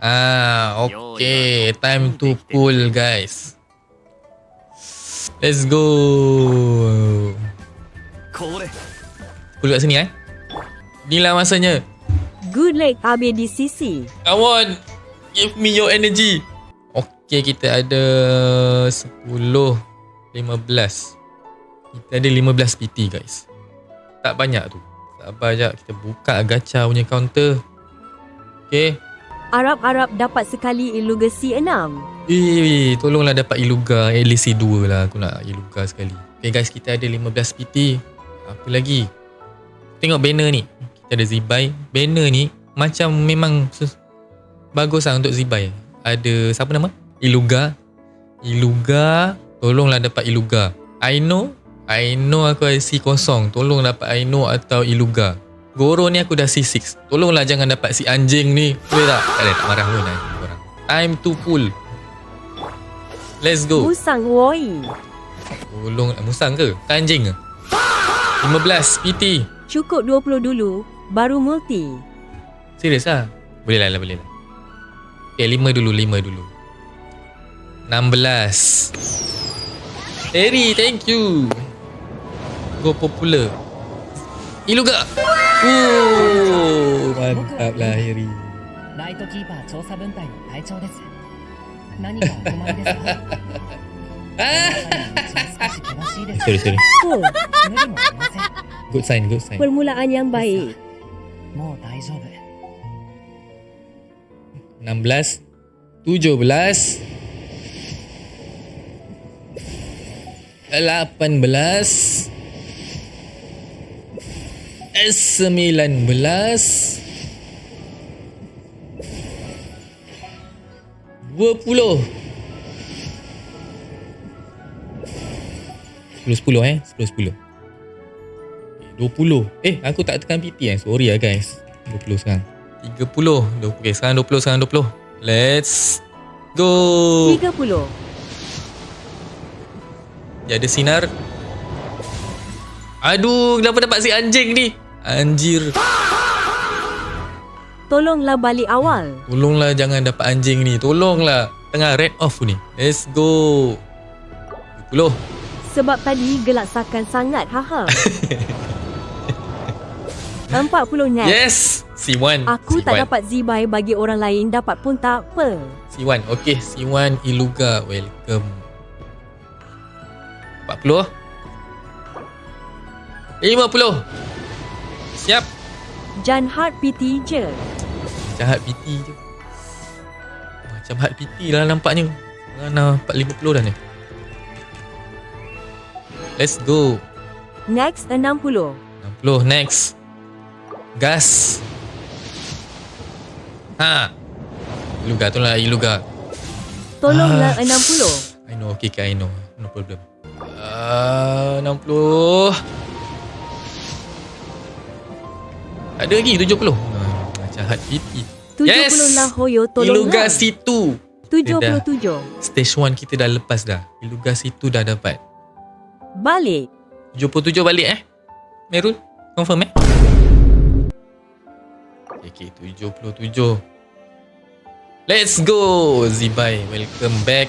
Okay. Time to pull, guys. Let's go. Pull kat sini, Inilah masanya. Good luck ABDCC. Come on. Give me your energy. Okay, kita ada 10, 15. Kita ada 15 PT, guys. Tak banyak tu. Sabar sekejap. Kita buka gacha punya counter. Okay. Arab dapat sekali Illugacy 6. Tolonglah dapat Iluga. At least 2 lah. Aku nak Iluga sekali. Okay, guys. Kita ada 15 PT. Apa lagi? Tengok banner ni. Kita ada Zibai. Banner ni macam memang bagus lah untuk Zibai. Ada siapa nama? Iluga. Tolonglah dapat Iluga. Aino aku IC kosong. Tolong dapat Aino atau Iluga. Goro ni aku dah C6. Tolonglah jangan dapat si anjing ni. Boleh tak? Tak ada, tak marah pun korang. Time to pull. Let's go. Musang Woi. Tolong. Musang ke? Anjing ke? 15 PT. Cukup 20 dulu. Baru multi. Serius lah? Boleh lah. Okay, 5 dulu. 16. Harry, thank you. Go popular. Iluga. Mantap lah Harry. ライトキーパー調査分隊の隊長です。何かお困りですか？少し険しいです。 Sorry. Oh, 無理もありません。 Good sign. permulaan yang baik. もう大丈夫。 16. 17. 18. 19. 20. 10. 20. Aku tak tekan PT Sorry lah guys. 20 sekarang. 30. Okay, sekarang 20. Let's go. 30. Dia ada sinar. Aduh, kenapa dapat si anjing ni? Anjir. Tolonglah balik awal. Tolonglah jangan dapat anjing ni. Tolonglah. Tengah red off ni. Let's go. 20. Sebab tadi gelaksakan sangat. Haha. 40 net. Yes. C1. Aku C1. tak dapat Zibai, bagi orang lain dapat pun tak apa. C1. Okay. C1 Iluga. Welcome. 40. 50. Siap. Jan Hard PT je. Macam hard PT je. Macam hard PT lah nampaknya. Sekarang dah 50 dah ni. Let's go. Next 60. 60. Next. Gas. Iluga. Tolonglah Iluga. Tolonglah 60. I know. Okay, I know. No problem. 60. Ada lagi 70. Macam hard PT. 70 lah Hoyo, Iluga tolonglah. situ. 77. Stage 1 kita dah lepas dah. Iluga situ dah dapat. Balik. 77 balik Merul. Confirm Okay, 77. Let's go Zibai. Welcome back.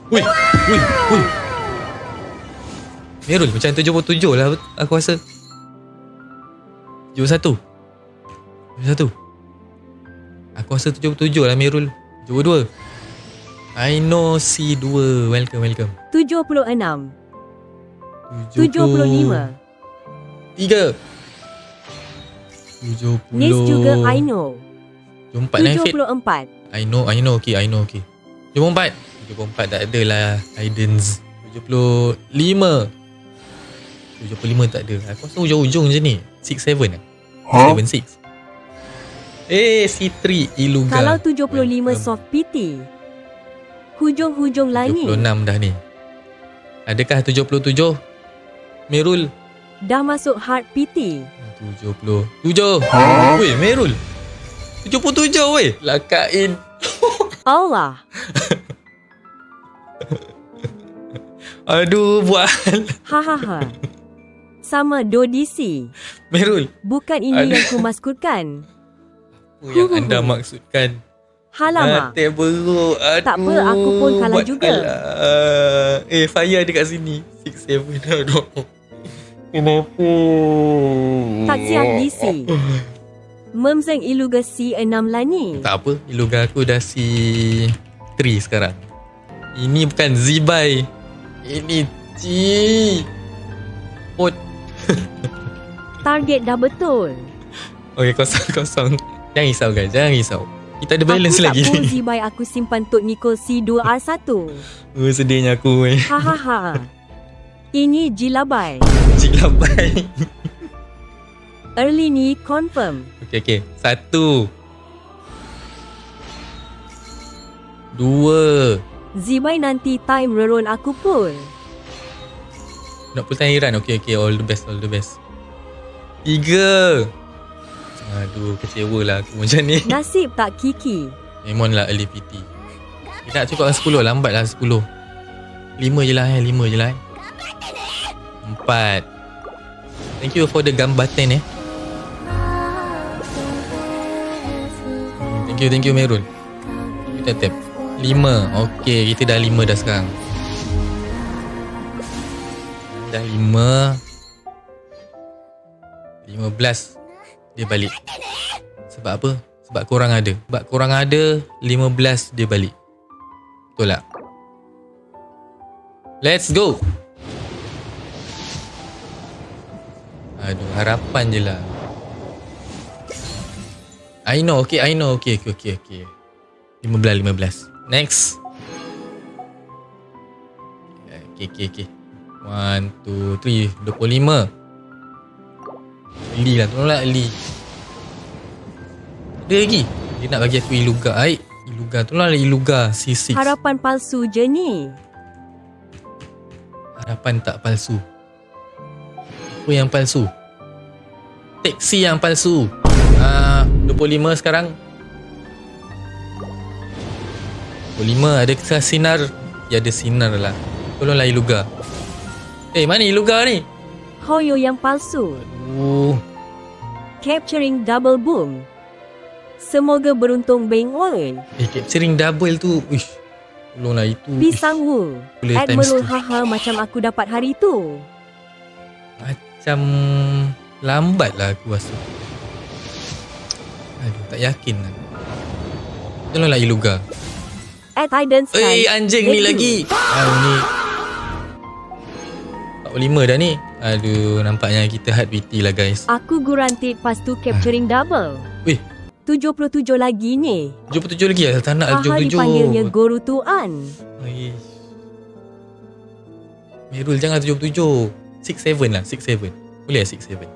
Wih. Merul macam 77 lah aku rasa. 71. Aku rasa 77 lah Merul. 72. I know C2. Welcome. 76. 75. 3. 70. Nis juga I know. 74 74. I know. Okay. 74 tak ada lah Aidens. 75 tak ada. Aku rasa ujung-ujung je ni. 67 lah. 76. C3 Iluga. Kalau 75 soft PT. Hujung-hujung langit. 76 dah ni. Adakah 77? Merul. Dah masuk hard PT. 77. Weh, Merul. 77 weh. Lakain. Allah. Aduh, buat. Hahaha. Sama Dodisi. Merul. Bukan ini yang ku maksudkan. Apa yang anda maksudkan? Halamak. Hati buruk. Aduh. Tak apa, aku pun kalah buat juga. Fire ada kat sini. 6-7. Aduh. Kenapa? Taksiah DC. Memzeng iluga C6 lani. Tak apa. Iluga aku dah C3 sekarang. Ini bukan Zibai. Ini C. Pot. Target dah betul. Okay, kosong. Jangan risau guys. Jangan risau. Kita ada balance aku lagi. Aku tak pun zibai aku simpan Tok Nicole C2R1. Sedihnya aku. Hahaha. Ini jilabai. Cik labai. Early ni confirm. Okay. 1 2. Zibai nanti time reron aku pun. Nak pulsa Iran. Okay. All the best. 3. Aduh, kecewa lah aku macam ni. Nasib tak kiki. Memang lah early PT. Kita nak cukup 10. Lambat lah 10. 5 je lah 5 je lah 4. Thank you for the gum button Thank you Merul. Kita tap 5. Okay, kita dah 5 dah sekarang. Dah 15. Dia balik. Sebab apa? Sebab korang ada. 15 dia balik. Betul tak? Let's go. Aduh, harapan je lah. I know. Okay. 15. Next. Okay. 1, 2, 3. 25. Eli lah. Tolonglah Eli. Ada lagi. Dia nak bagi aku Iluga. Iluga. Tolonglah Iluga C6. Harapan palsu je ni. Harapan tak palsu. Apa yang palsu? Teksi yang palsu. 25 sekarang. 25 ada kisah sinar. Ya ada sinar lah. Tolonglah Iluga. Mana Iluga ni? Hoyo yang palsu. Capturing double boom. Semoga beruntung beng oi. Capturing double tu. Uish. Tolonglah itu. Pisang Wu. Boleh times Admiral 2. haha macam aku dapat hari tu. Macam lambat lah aku rasa. Aduh, tak yakin lah. Tolonglah Iluga. At Hidden Sky. Anjing ni lagi. Ni 45 dah ni. Aduh, nampaknya kita hard PT lah guys. Aku guranted pas tu capturing double. Weh, 77 lagi ni. 77 lagi lah. Tak nak Haha 77. dipanggilnya Guru Tuan. Merul jangan 77. 6-7 lah. 6-7. Boleh lah 6-7.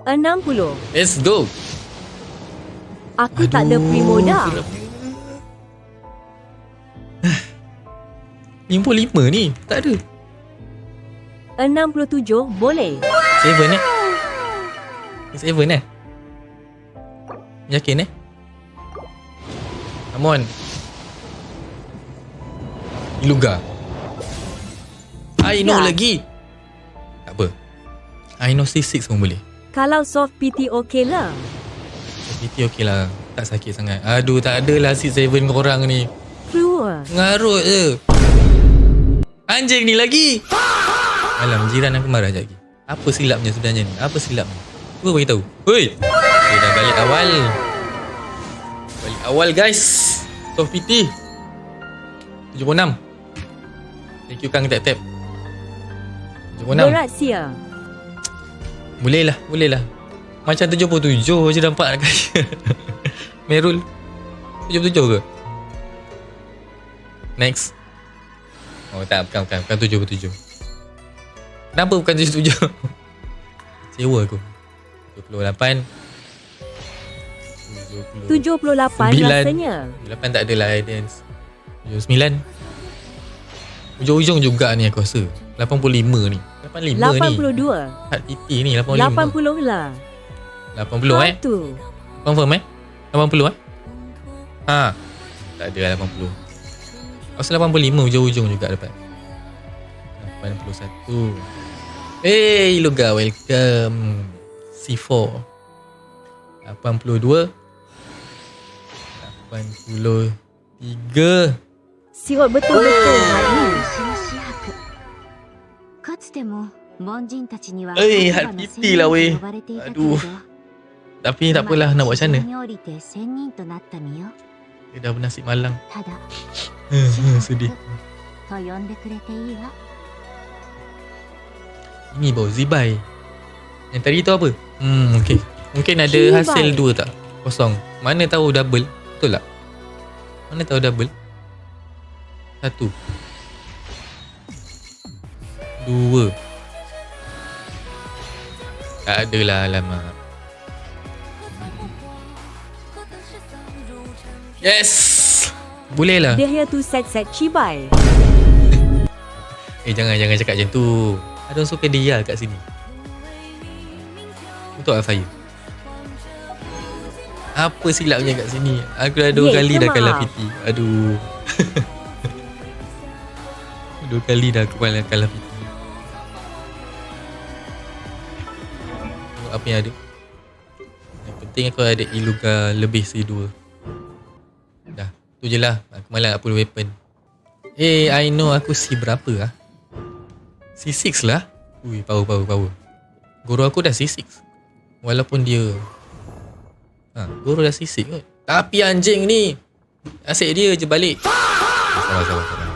60. Let's go. Aku tak ada primo dah. 55 ni. Tak ada. 67 boleh. 7 7 Yakin Come on. Iluga. I know Ya. lagi. Tak apa. I know C6 pun boleh. Kalau soft PT okey lah. PT okey lah. Tak sakit sangat. Aduh, tak adalah C7 korang ni. Keluar. Ngarut je. Anjing ni lagi. Alam, jiran aku marah sekejap lagi. Apa silapnya sebenarnya ni? Apa silapnya? Cuba beritahu. Hoi. Dia dah balik awal. Balik awal guys. Soft PT 76. Thank you Kang tap-tap. 76. Berat sia. Boleh lah. Macam 77 je nampak nak kaya. Merul 77 ke? Next. Oh tak, bukan 77. Kenapa bukan 77? Kecewa aku. 78. 78 9. rasanya. 8 tak ada lah evidence. 79. Ujung-ujung juga ni aku rasa. 85 ni. 85 ni. 82. Hard PT ni 85. 80 lah. 80 Tu. Confirm 80 Ha. Tak ada lah 80. Rasa 85 ujung-ujung juga dapat. 81. Hey Iluga, welcome. C4. 82. 83. Siot betul-betul hak ni. 四白かつても門人たちには Eh, 白馬の hati lah 仙人 weh. と呼ばれていたけれ Aduh. ど Tapi tak apalah, nak buat macam 地 mana? 上に降りて仙人となった身よ Dia dah bernasib malang. ただ Sedih. と呼んでくれていいわ Ini bau Zibai. Yang tadi tu apa? Okay. Mungkin ada Zibai. hasil 2 tak? Kosong. Mana tahu double? Betul tak? Mana tahu double? 1 2. Tak adalah, alamak. Yes! Boleh lah. Dia tu set-set cibai. Jangan cakap macam tu. Ada orang suka dia kat sini. Untuk Alfaya. Apa silapnya kat sini? Aku dah 2 kali dah kalah maaf. PT. Aduh. 2 kali dah aku kalah PT. Tengok apa yang ada. Yang penting aku ada Iluga lebih C2. Dah. Tu je lah. Aku malas nak pull weapon. I know aku C berapa lah. C6 lah. Ui, power. Guru aku dah C6. Walaupun dia guru dah C6 kot. Tapi anjing ni asyik dia je balik. Sabar.